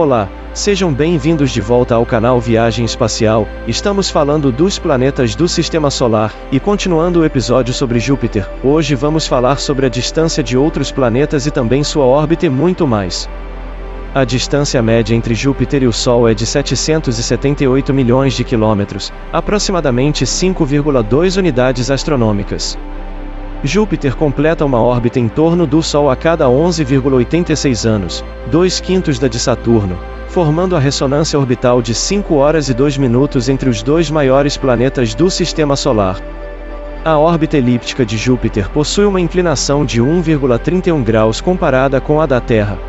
Olá, sejam bem-vindos de volta ao canal Viagem Espacial. Estamos falando dos planetas do Sistema Solar, e continuando o episódio sobre Júpiter, hoje vamos falar sobre a distância de outros planetas e também sua órbita e muito mais. A distância média entre Júpiter e o Sol é de 778 milhões de quilômetros, aproximadamente 5,2 unidades astronômicas. Júpiter completa uma órbita em torno do Sol a cada 11,86 anos, 2/5 da de Saturno, formando a ressonância orbital de 5 horas e 2 minutos entre os dois maiores planetas do Sistema Solar. A órbita elíptica de Júpiter possui uma inclinação de 1,31 graus comparada com a da Terra.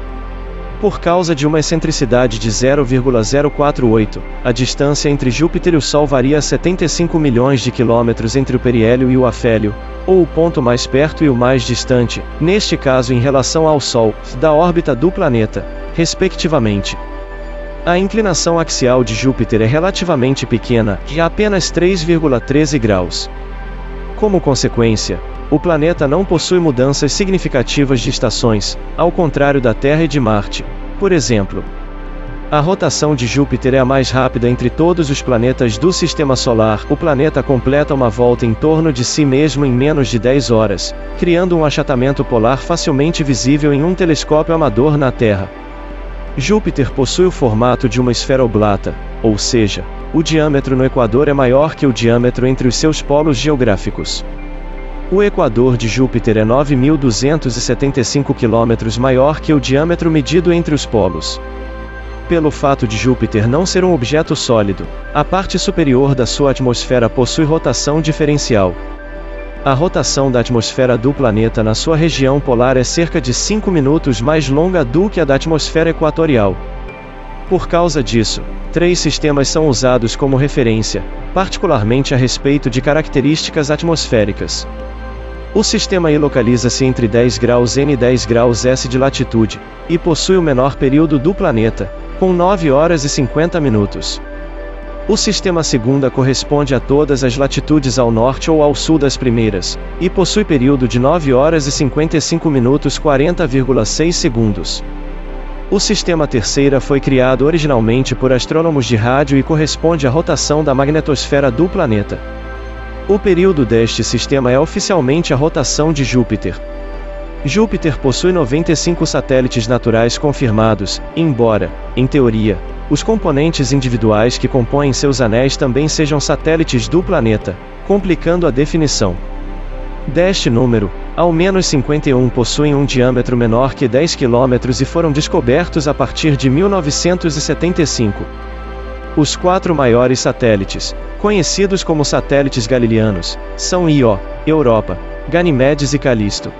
Por causa de uma excentricidade de 0,048, a distância entre Júpiter e o Sol varia 75 milhões de quilômetros entre o periélio e o afélio, ou o ponto mais perto e o mais distante, neste caso em relação ao Sol, da órbita do planeta, respectivamente. A inclinação axial de Júpiter é relativamente pequena, de apenas 3,13 graus. Como consequência, o planeta não possui mudanças significativas de estações, ao contrário da Terra e de Marte, por exemplo. A rotação de Júpiter é a mais rápida entre todos os planetas do Sistema Solar. O planeta completa uma volta em torno de si mesmo em menos de 10 horas, criando um achatamento polar facilmente visível em um telescópio amador na Terra. Júpiter possui o formato de uma esfera oblata, ou seja, o diâmetro no equador é maior que o diâmetro entre os seus polos geográficos. O equador de Júpiter é 9.275 km maior que o diâmetro medido entre os polos. Pelo fato de Júpiter não ser um objeto sólido, a parte superior da sua atmosfera possui rotação diferencial. A rotação da atmosfera do planeta na sua região polar é cerca de 5 minutos mais longa do que a da atmosfera equatorial. Por causa disso, 3 sistemas são usados como referência, particularmente a respeito de características atmosféricas. O sistema I localiza-se entre 10 graus N e 10 graus S de latitude, e possui o menor período do planeta, com 9 horas e 50 minutos. O sistema segunda corresponde a todas as latitudes ao norte ou ao sul das primeiras, e possui período de 9 horas e 55 minutos 40,6 segundos. O sistema terceira foi criado originalmente por astrônomos de rádio e corresponde à rotação da magnetosfera do planeta. O período deste sistema é oficialmente a rotação de Júpiter. Júpiter possui 95 satélites naturais confirmados, embora, em teoria, os componentes individuais que compõem seus anéis também sejam satélites do planeta, complicando a definição. Deste número, ao menos 51 possuem um diâmetro menor que 10 km e foram descobertos a partir de 1975. Os 4 maiores satélites, conhecidos como satélites galileanos, são Io, Europa, Ganimedes e Callisto.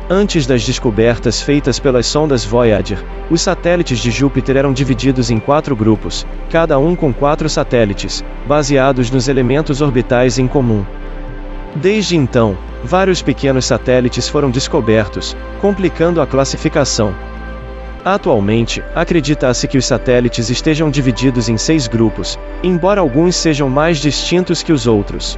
Antes das descobertas feitas pelas sondas Voyager, os satélites de Júpiter eram divididos em 4 grupos, cada um com 4 satélites, baseados nos elementos orbitais em comum. Desde então, vários pequenos satélites foram descobertos, complicando a classificação. Atualmente, acredita-se que os satélites estejam divididos em 6 grupos, embora alguns sejam mais distintos que os outros.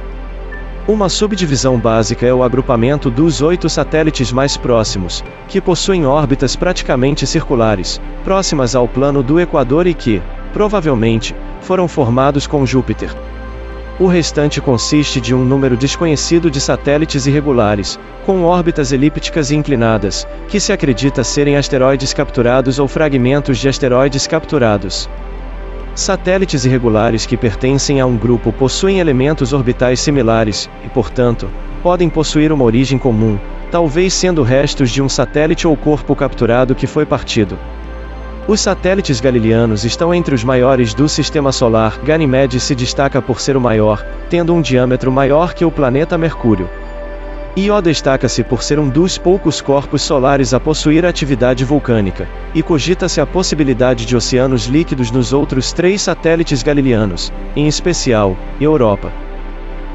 Uma subdivisão básica é o agrupamento dos 8 satélites mais próximos, que possuem órbitas praticamente circulares, próximas ao plano do Equador e que, provavelmente, foram formados com Júpiter. O restante consiste de um número desconhecido de satélites irregulares, com órbitas elípticas e inclinadas, que se acredita serem asteroides capturados ou fragmentos de asteroides capturados. Satélites irregulares que pertencem a um grupo possuem elementos orbitais similares, e portanto, podem possuir uma origem comum, talvez sendo restos de um satélite ou corpo capturado que foi partido. Os satélites galileanos estão entre os maiores do Sistema Solar. Ganimedes se destaca por ser o maior, tendo um diâmetro maior que o planeta Mercúrio. Io destaca-se por ser um dos poucos corpos solares a possuir atividade vulcânica, e cogita-se a possibilidade de oceanos líquidos nos outros 3 satélites galileanos, em especial, Europa.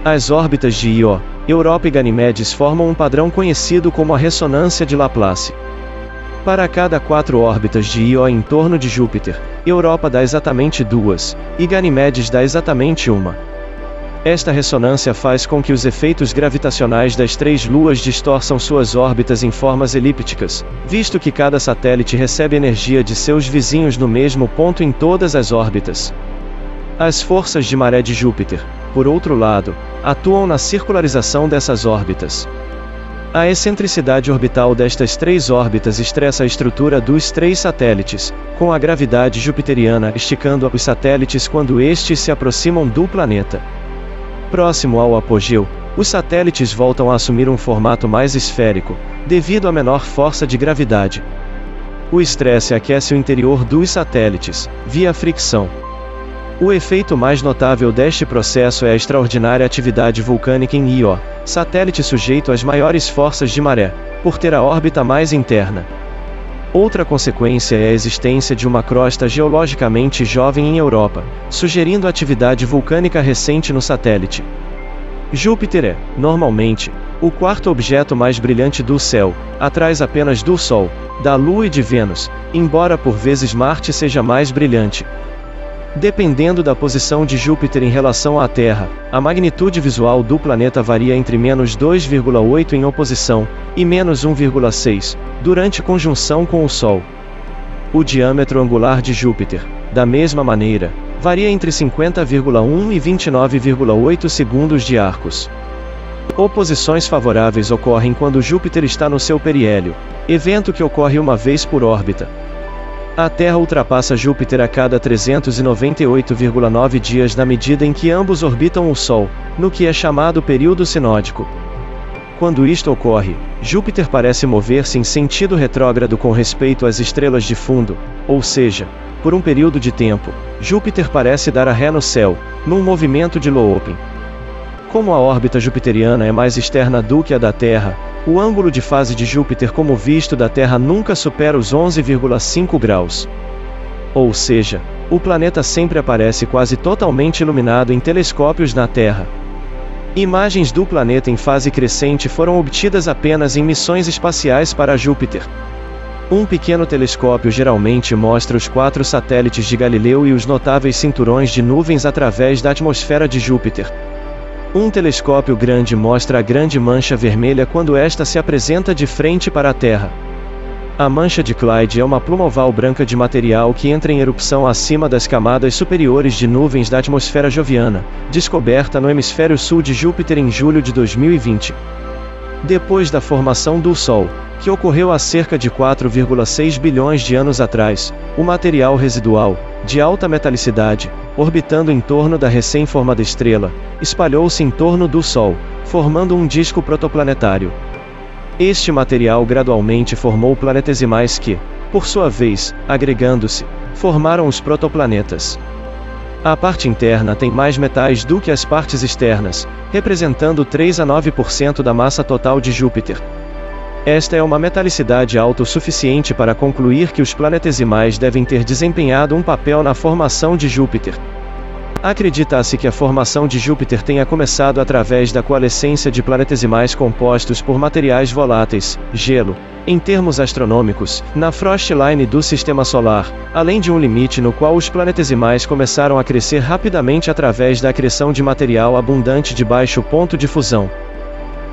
As órbitas de Io, Europa e Ganimedes formam um padrão conhecido como a ressonância de Laplace. Para cada 4 órbitas de Io em torno de Júpiter, Europa dá exatamente 2, e Ganimedes dá exatamente 1. Esta ressonância faz com que os efeitos gravitacionais das 3 luas distorçam suas órbitas em formas elípticas, visto que cada satélite recebe energia de seus vizinhos no mesmo ponto em todas as órbitas. As forças de maré de Júpiter, por outro lado, atuam na circularização dessas órbitas. A excentricidade orbital destas 3 órbitas estressa a estrutura dos 3 satélites, com a gravidade jupiteriana esticando os satélites quando estes se aproximam do planeta. Próximo ao apogeu, os satélites voltam a assumir um formato mais esférico, devido à menor força de gravidade. O estresse aquece o interior dos satélites, via fricção. O efeito mais notável deste processo é a extraordinária atividade vulcânica em Io, satélite sujeito às maiores forças de maré, por ter a órbita mais interna. Outra consequência é a existência de uma crosta geologicamente jovem em Europa, sugerindo atividade vulcânica recente no satélite. Júpiter é, normalmente, o 4º objeto mais brilhante do céu, atrás apenas do Sol, da Lua e de Vênus, embora por vezes Marte seja mais brilhante. Dependendo da posição de Júpiter em relação à Terra, a magnitude visual do planeta varia entre -2,8 em oposição, e -1,6, durante conjunção com o Sol. O diâmetro angular de Júpiter, da mesma maneira, varia entre 50,1 e 29,8 segundos de arcos. Oposições favoráveis ocorrem quando Júpiter está no seu periélio, evento que ocorre uma vez por órbita. A Terra ultrapassa Júpiter a cada 398,9 dias na medida em que ambos orbitam o Sol, no que é chamado período sinódico. Quando isto ocorre, Júpiter parece mover-se em sentido retrógrado com respeito às estrelas de fundo, ou seja, por um período de tempo, Júpiter parece dar a ré no céu, num movimento de looping. Como a órbita jupiteriana é mais externa do que a da Terra, o ângulo de fase de Júpiter como visto da Terra nunca supera os 11,5 graus. Ou seja, o planeta sempre aparece quase totalmente iluminado em telescópios na Terra. Imagens do planeta em fase crescente foram obtidas apenas em missões espaciais para Júpiter. Um pequeno telescópio geralmente mostra os 4 satélites de Galileu e os notáveis cinturões de nuvens através da atmosfera de Júpiter. Um telescópio grande mostra a grande mancha vermelha quando esta se apresenta de frente para a Terra. A mancha de Clyde é uma pluma oval branca de material que entra em erupção acima das camadas superiores de nuvens da atmosfera joviana, descoberta no hemisfério sul de Júpiter em julho de 2020. Depois da formação do Sol, que ocorreu há cerca de 4,6 bilhões de anos atrás, o material residual, de alta metalicidade, orbitando em torno da recém-formada estrela, espalhou-se em torno do Sol, formando um disco protoplanetário. Este material gradualmente formou planetesimais que, por sua vez, agregando-se, formaram os protoplanetas. A parte interna tem mais metais do que as partes externas, representando 3 a 9% da massa total de Júpiter. Esta é uma metalicidade autossuficiente para concluir que os planetesimais devem ter desempenhado um papel na formação de Júpiter. Acredita-se que a formação de Júpiter tenha começado através da coalescência de planetesimais compostos por materiais voláteis, gelo, em termos astronômicos, na frostline do Sistema Solar, além de um limite no qual os planetesimais começaram a crescer rapidamente através da acreção de material abundante de baixo ponto de fusão.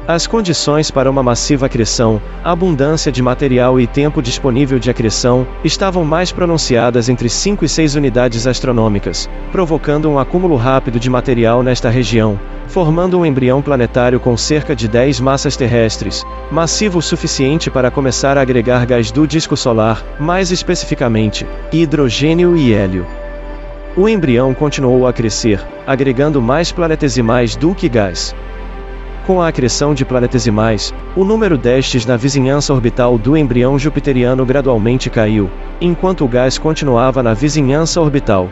As condições para uma massiva acreção, abundância de material e tempo disponível de acreção, estavam mais pronunciadas entre 5 e 6 unidades astronômicas, provocando um acúmulo rápido de material nesta região, formando um embrião planetário com cerca de 10 massas terrestres, massivo o suficiente para começar a agregar gás do disco solar, mais especificamente, hidrogênio e hélio. O embrião continuou a crescer, agregando mais planetesimais do que gás. Com a acreção de planetesimais, o número destes na vizinhança orbital do embrião jupiteriano gradualmente caiu, enquanto o gás continuava na vizinhança orbital.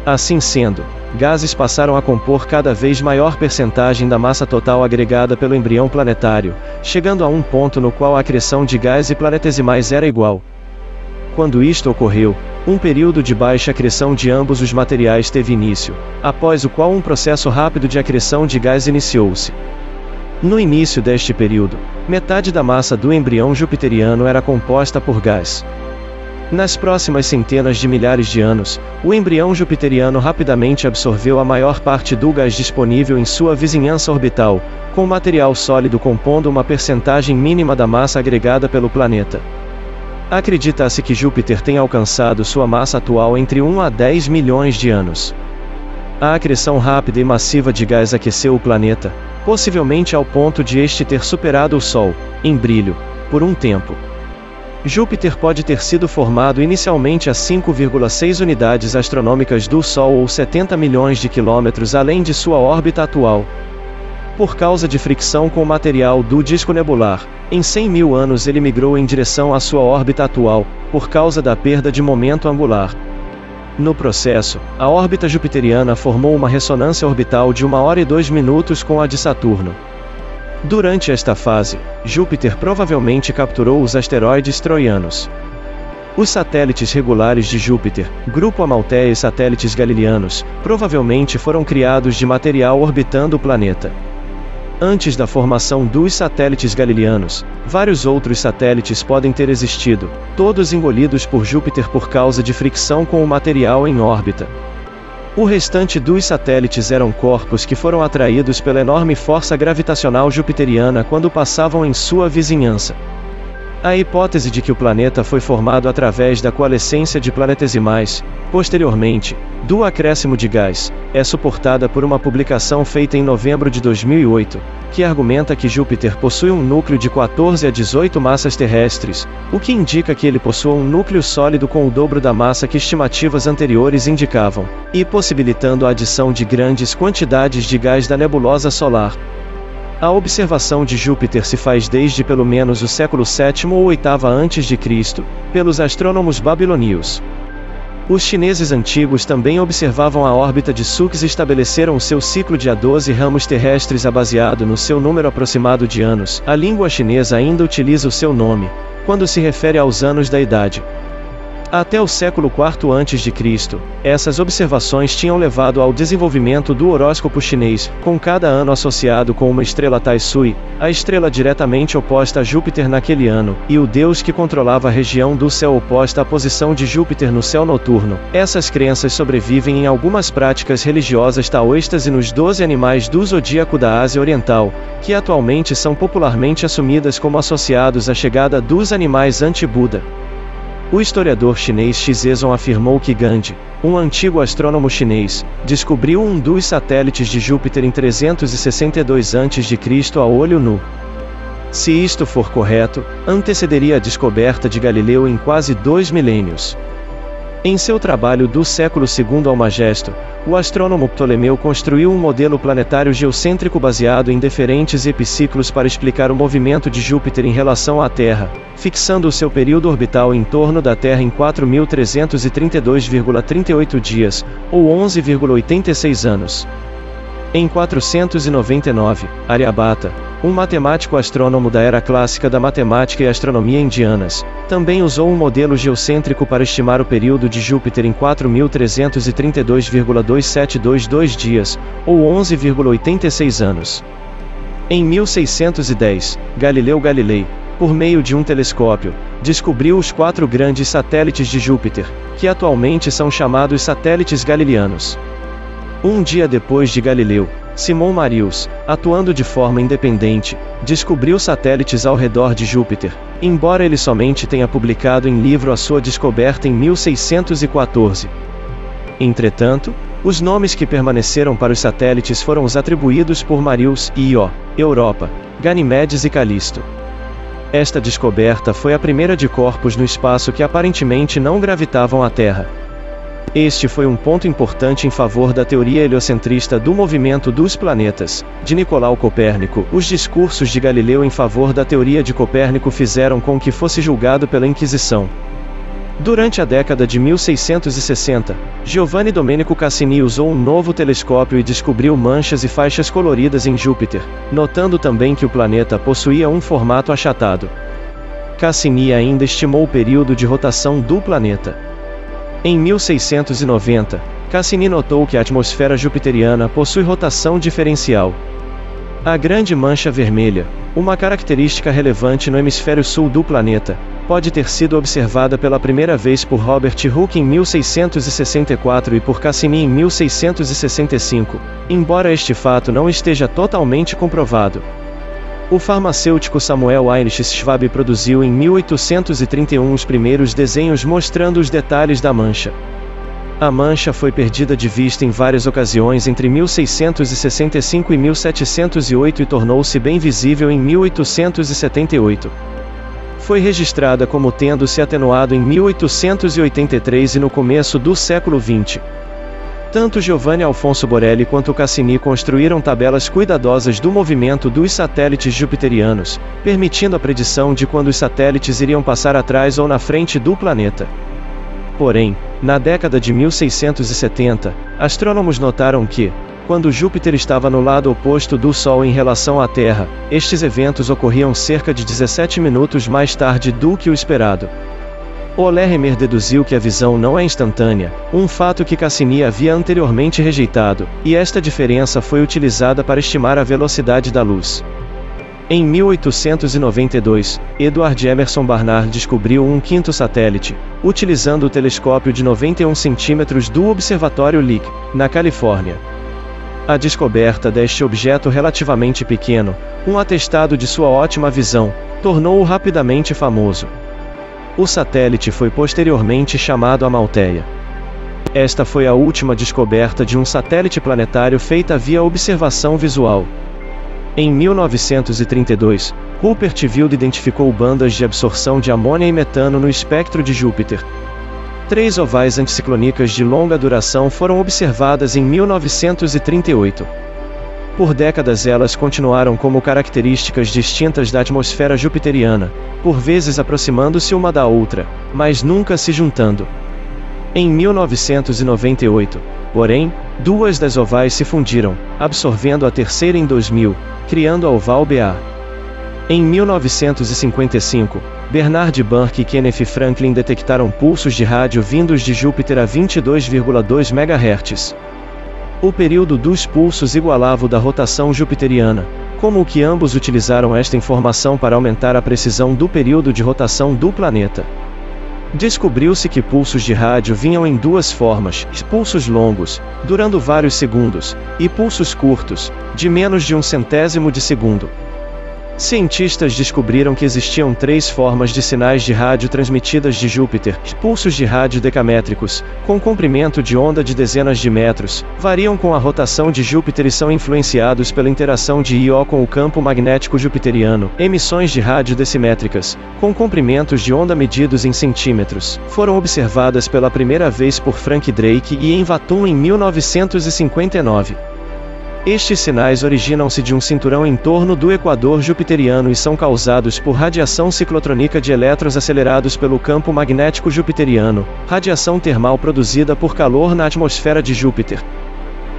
Assim sendo, gases passaram a compor cada vez maior percentagem da massa total agregada pelo embrião planetário, chegando a um ponto no qual a acreção de gás e planetesimais era igual. Quando isto ocorreu, um período de baixa acreção de ambos os materiais teve início, após o qual um processo rápido de acreção de gás iniciou-se. No início deste período, metade da massa do embrião jupiteriano era composta por gás. Nas próximas centenas de milhares de anos, o embrião jupiteriano rapidamente absorveu a maior parte do gás disponível em sua vizinhança orbital, com material sólido compondo uma percentagem mínima da massa agregada pelo planeta. Acredita-se que Júpiter tenha alcançado sua massa atual entre 1 a 10 milhões de anos. A acreção rápida e massiva de gás aqueceu o planeta, possivelmente ao ponto de este ter superado o Sol, em brilho, por um tempo. Júpiter pode ter sido formado inicialmente a 5,6 unidades astronômicas do Sol ou 70 milhões de quilômetros além de sua órbita atual. Por causa de fricção com o material do disco nebular, em 100 mil anos ele migrou em direção à sua órbita atual, por causa da perda de momento angular. No processo, a órbita jupiteriana formou uma ressonância orbital de 1 hora e 2 minutos com a de Saturno. Durante esta fase, Júpiter provavelmente capturou os asteroides troianos. Os satélites regulares de Júpiter, Grupo Amalthea e satélites galileanos, provavelmente foram criados de material orbitando o planeta. Antes da formação dos satélites galileanos, vários outros satélites podem ter existido, todos engolidos por Júpiter por causa de fricção com o material em órbita. O restante dos satélites eram corpos que foram atraídos pela enorme força gravitacional jupiteriana quando passavam em sua vizinhança. A hipótese de que o planeta foi formado através da coalescência de planetesimais, posteriormente, do acréscimo de gás, é suportada por uma publicação feita em novembro de 2008, que argumenta que Júpiter possui um núcleo de 14 a 18 massas terrestres, o que indica que ele possua um núcleo sólido com o dobro da massa que estimativas anteriores indicavam, e possibilitando a adição de grandes quantidades de gás da nebulosa solar. A observação de Júpiter se faz desde pelo menos o século VII ou VIII a.C., pelos astrônomos babilônios. Os chineses antigos também observavam a órbita de Suks e estabeleceram seu ciclo de 12 ramos terrestres baseado no seu número aproximado de anos. A língua chinesa ainda utiliza o seu nome, quando se refere aos anos da idade. Até o século IV a.C., essas observações tinham levado ao desenvolvimento do horóscopo chinês, com cada ano associado com uma estrela Tai Sui, a estrela diretamente oposta a Júpiter naquele ano, e o deus que controlava a região do céu oposta à posição de Júpiter no céu noturno. Essas crenças sobrevivem em algumas práticas religiosas taoístas e nos 12 animais do zodíaco da Ásia Oriental, que atualmente são popularmente assumidas como associados à chegada dos animais anti-Buda. O historiador chinês Xizezon afirmou que Gandhi, um antigo astrônomo chinês, descobriu um dos satélites de Júpiter em 362 a.C. a olho nu. Se isto for correto, antecederia a descoberta de Galileu em quase 2 milênios. Em seu trabalho do século II Almagesto, o astrônomo Ptolomeu construiu um modelo planetário geocêntrico baseado em diferentes epiciclos para explicar o movimento de Júpiter em relação à Terra, fixando o seu período orbital em torno da Terra em 4.332,38 dias, ou 11,86 anos. Em 499, Aryabhata, um matemático astrônomo da era clássica da matemática e astronomia indianas, também usou um modelo geocêntrico para estimar o período de Júpiter em 4.332,2722 dias, ou 11,86 anos. Em 1610, Galileu Galilei, por meio de um telescópio, descobriu os 4 grandes satélites de Júpiter, que atualmente são chamados satélites galileanos. Um dia depois de Galileu, Simon Marius, atuando de forma independente, descobriu satélites ao redor de Júpiter, embora ele somente tenha publicado em livro a sua descoberta em 1614. Entretanto, os nomes que permaneceram para os satélites foram os atribuídos por Marius: Io, Europa, Ganimedes e Calisto. Esta descoberta foi a primeira de corpos no espaço que aparentemente não gravitavam à Terra. Este foi um ponto importante em favor da teoria heliocentrista do movimento dos planetas, de Nicolau Copérnico. Os discursos de Galileu em favor da teoria de Copérnico fizeram com que fosse julgado pela Inquisição. Durante a década de 1660, Giovanni Domenico Cassini usou um novo telescópio e descobriu manchas e faixas coloridas em Júpiter, notando também que o planeta possuía um formato achatado. Cassini ainda estimou o período de rotação do planeta. Em 1690, Cassini notou que a atmosfera jupiteriana possui rotação diferencial. A grande mancha vermelha, uma característica relevante no hemisfério sul do planeta, pode ter sido observada pela primeira vez por Robert Hooke em 1664 e por Cassini em 1665, embora este fato não esteja totalmente comprovado. O farmacêutico Samuel Heinrich Schwab produziu em 1831 os primeiros desenhos mostrando os detalhes da mancha. A mancha foi perdida de vista em várias ocasiões entre 1665 e 1708 e tornou-se bem visível em 1878. Foi registrada como tendo se atenuado em 1883 e no começo do século XX. Tanto Giovanni Alfonso Borelli quanto Cassini construíram tabelas cuidadosas do movimento dos satélites jupiterianos, permitindo a predição de quando os satélites iriam passar atrás ou na frente do planeta. Porém, na década de 1670, astrônomos notaram que, quando Júpiter estava no lado oposto do Sol em relação à Terra, estes eventos ocorriam cerca de 17 minutos mais tarde do que o esperado. Larimer deduziu que a visão não é instantânea, um fato que Cassini havia anteriormente rejeitado, e esta diferença foi utilizada para estimar a velocidade da luz. Em 1892, Edward Emerson Barnard descobriu um quinto satélite, utilizando o telescópio de 91 centímetros do Observatório Lick, na Califórnia. A descoberta deste objeto relativamente pequeno, um atestado de sua ótima visão, tornou-o rapidamente famoso. O satélite foi posteriormente chamado Amaltheia. Esta foi a última descoberta de um satélite planetário feita via observação visual. Em 1932, Rupert Wilde identificou bandas de absorção de amônia e metano no espectro de Júpiter. 3 ovais anticiclônicas de longa duração foram observadas em 1938. Por décadas elas continuaram como características distintas da atmosfera jupiteriana, por vezes aproximando-se uma da outra, mas nunca se juntando. Em 1998, porém, 2 das ovais se fundiram, absorvendo a terceira em 2000, criando a oval Ba. Em 1955, Bernard Burke e Kenneth Franklin detectaram pulsos de rádio vindos de Júpiter a 22,2 MHz. O período dos pulsos igualava o da rotação jupiteriana, como que ambos utilizaram esta informação para aumentar a precisão do período de rotação do planeta. Descobriu-se que pulsos de rádio vinham em 2 formas: pulsos longos, durando vários segundos, e pulsos curtos, de menos de 1/100º de segundo. Cientistas descobriram que existiam 3 formas de sinais de rádio transmitidas de Júpiter: pulsos de rádio decamétricos, com comprimento de onda de dezenas de metros, variam com a rotação de Júpiter e são influenciados pela interação de Io com o campo magnético jupiteriano. Emissões de rádio decimétricas, com comprimentos de onda medidos em centímetros, foram observadas pela primeira vez por Frank Drake e em Batum em 1959. Estes sinais originam-se de um cinturão em torno do equador jupiteriano e são causados por radiação ciclotrônica de elétrons acelerados pelo campo magnético jupiteriano, radiação termal produzida por calor na atmosfera de Júpiter.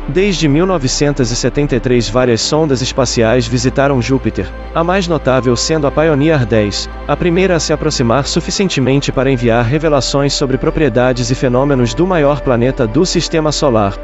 Desde 1973 várias sondas espaciais visitaram Júpiter, a mais notável sendo a Pioneer 10, a primeira a se aproximar suficientemente para enviar revelações sobre propriedades e fenômenos do maior planeta do Sistema Solar.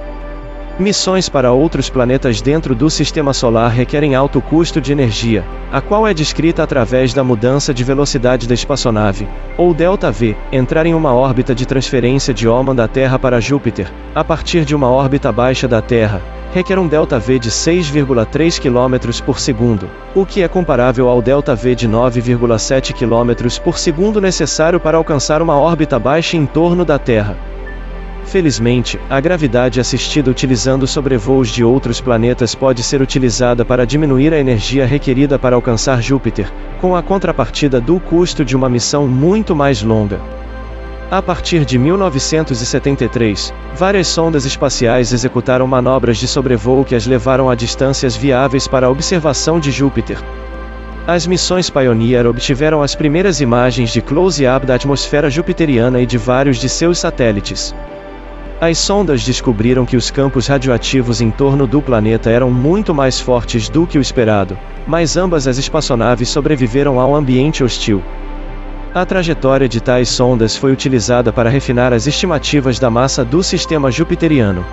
Missões para outros planetas dentro do Sistema Solar requerem alto custo de energia, a qual é descrita através da mudança de velocidade da espaçonave, ou ΔV, entrar em uma órbita de transferência de Oman da Terra para Júpiter, a partir de uma órbita baixa da Terra, requer um ΔV de 6,3 km por segundo, o que é comparável ao ΔV de 9,7 km por segundo necessário para alcançar uma órbita baixa em torno da Terra. Felizmente, a gravidade assistida utilizando sobrevoos de outros planetas pode ser utilizada para diminuir a energia requerida para alcançar Júpiter, com a contrapartida do custo de uma missão muito mais longa. A partir de 1973, várias sondas espaciais executaram manobras de sobrevoo que as levaram a distâncias viáveis para a observação de Júpiter. As missões Pioneer obtiveram as primeiras imagens de close-up da atmosfera jupiteriana e de vários de seus satélites. As sondas descobriram que os campos radioativos em torno do planeta eram muito mais fortes do que o esperado, mas ambas as espaçonaves sobreviveram ao ambiente hostil. A trajetória de tais sondas foi utilizada para refinar as estimativas da massa do sistema jupiteriano.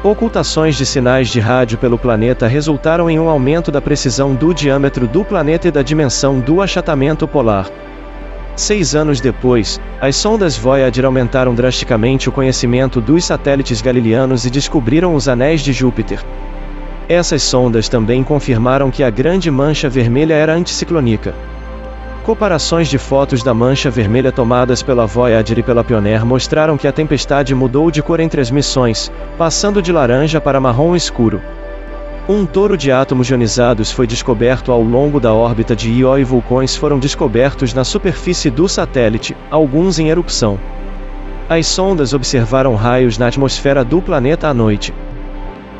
Ocultações de sinais de rádio pelo planeta resultaram em um aumento da precisão do diâmetro do planeta e da dimensão do achatamento polar. 6 anos depois, as sondas Voyager aumentaram drasticamente o conhecimento dos satélites galileanos e descobriram os anéis de Júpiter. Essas sondas também confirmaram que a Grande Mancha Vermelha era anticiclônica. Comparações de fotos da mancha vermelha tomadas pela Voyager e pela Pioneer mostraram que a tempestade mudou de cor entre as missões, passando de laranja para marrom escuro. Um touro de átomos ionizados foi descoberto ao longo da órbita de Io e vulcões foram descobertos na superfície do satélite, alguns em erupção. As sondas observaram raios na atmosfera do planeta à noite.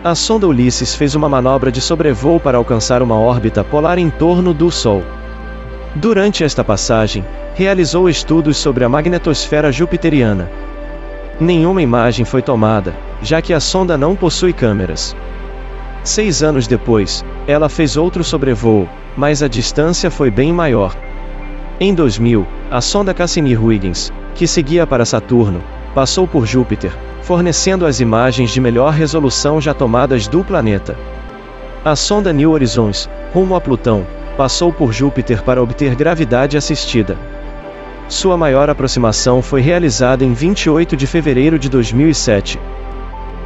A sonda Ulysses fez uma manobra de sobrevoo para alcançar uma órbita polar em torno do Sol. Durante esta passagem, realizou estudos sobre a magnetosfera jupiteriana. Nenhuma imagem foi tomada, já que a sonda não possui câmeras. 6 anos depois, ela fez outro sobrevoo, mas a distância foi bem maior. Em 2000, a sonda Cassini-Huygens, que seguia para Saturno, passou por Júpiter, fornecendo as imagens de melhor resolução já tomadas do planeta. A sonda New Horizons, rumo a Plutão, passou por Júpiter para obter gravidade assistida. Sua maior aproximação foi realizada em 28 de fevereiro de 2007.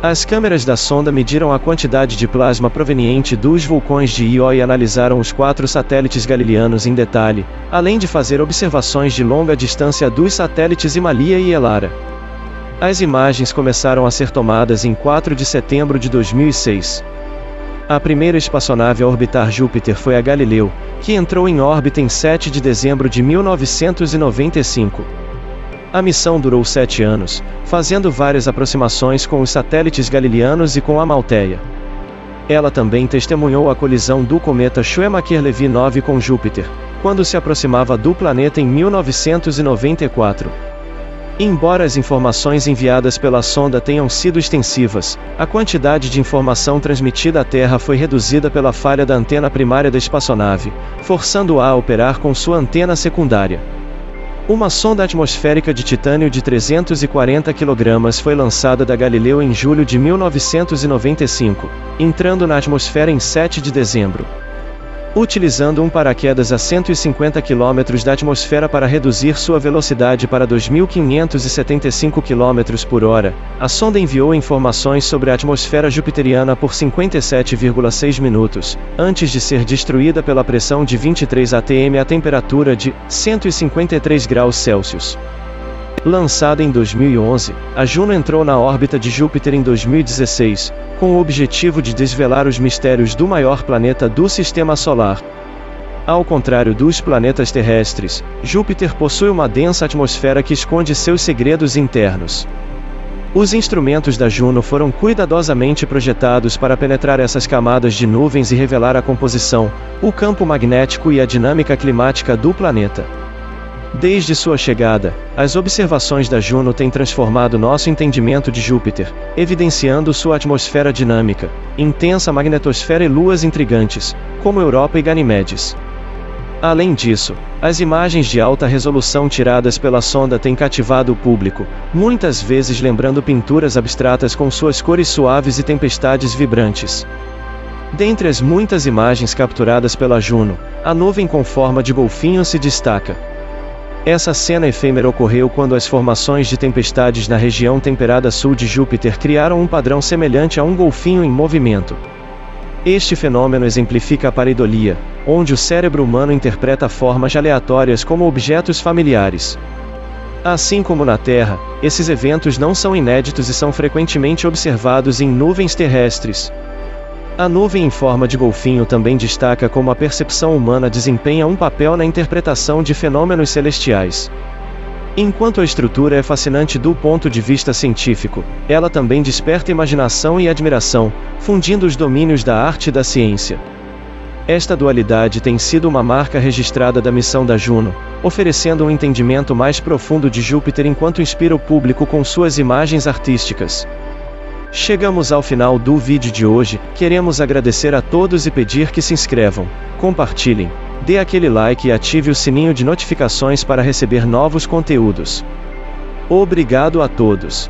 As câmeras da sonda mediram a quantidade de plasma proveniente dos vulcões de Io e analisaram os 4 satélites galileanos em detalhe, além de fazer observações de longa distância dos satélites Himalaya e Elara. As imagens começaram a ser tomadas em 4 de setembro de 2006. A primeira espaçonave a orbitar Júpiter foi a Galileu, que entrou em órbita em 7 de dezembro de 1995. A missão durou 7 anos, fazendo várias aproximações com os satélites galileanos e com a Malteia. Ela também testemunhou a colisão do cometa Shoemaker-Levy 9 com Júpiter, quando se aproximava do planeta em 1994. Embora as informações enviadas pela sonda tenham sido extensivas, a quantidade de informação transmitida à Terra foi reduzida pela falha da antena primária da espaçonave, forçando-a a operar com sua antena secundária. Uma sonda atmosférica de titânio de 340 kg foi lançada da Galileu em julho de 1995, entrando na atmosfera em 7 de dezembro. Utilizando um paraquedas a 150 km da atmosfera para reduzir sua velocidade para 2.575 km por hora, a sonda enviou informações sobre a atmosfera jupiteriana por 57,6 minutos, antes de ser destruída pela pressão de 23 atm a temperatura de 153 graus Celsius. Lançada em 2011, a Juno entrou na órbita de Júpiter em 2016, com o objetivo de desvelar os mistérios do maior planeta do Sistema Solar. Ao contrário dos planetas terrestres, Júpiter possui uma densa atmosfera que esconde seus segredos internos. Os instrumentos da Juno foram cuidadosamente projetados para penetrar essas camadas de nuvens e revelar a composição, o campo magnético e a dinâmica climática do planeta. Desde sua chegada, as observações da Juno têm transformado nosso entendimento de Júpiter, evidenciando sua atmosfera dinâmica, intensa magnetosfera e luas intrigantes, como Europa e Ganimedes. Além disso, as imagens de alta resolução tiradas pela sonda têm cativado o público, muitas vezes lembrando pinturas abstratas com suas cores suaves e tempestades vibrantes. Dentre as muitas imagens capturadas pela Juno, a nuvem com forma de golfinho se destaca. Essa cena efêmera ocorreu quando as formações de tempestades na região temperada sul de Júpiter criaram um padrão semelhante a um golfinho em movimento. Este fenômeno exemplifica a pareidolia, onde o cérebro humano interpreta formas aleatórias como objetos familiares. Assim como na Terra, esses eventos não são inéditos e são frequentemente observados em nuvens terrestres. A nuvem em forma de golfinho também destaca como a percepção humana desempenha um papel na interpretação de fenômenos celestiais. Enquanto a estrutura é fascinante do ponto de vista científico, ela também desperta imaginação e admiração, fundindo os domínios da arte e da ciência. Esta dualidade tem sido uma marca registrada da missão da Juno, oferecendo um entendimento mais profundo de Júpiter enquanto inspira o público com suas imagens artísticas. Chegamos ao final do vídeo de hoje, queremos agradecer a todos e pedir que se inscrevam, compartilhem, dê aquele like e ative o sininho de notificações para receber novos conteúdos. Obrigado a todos.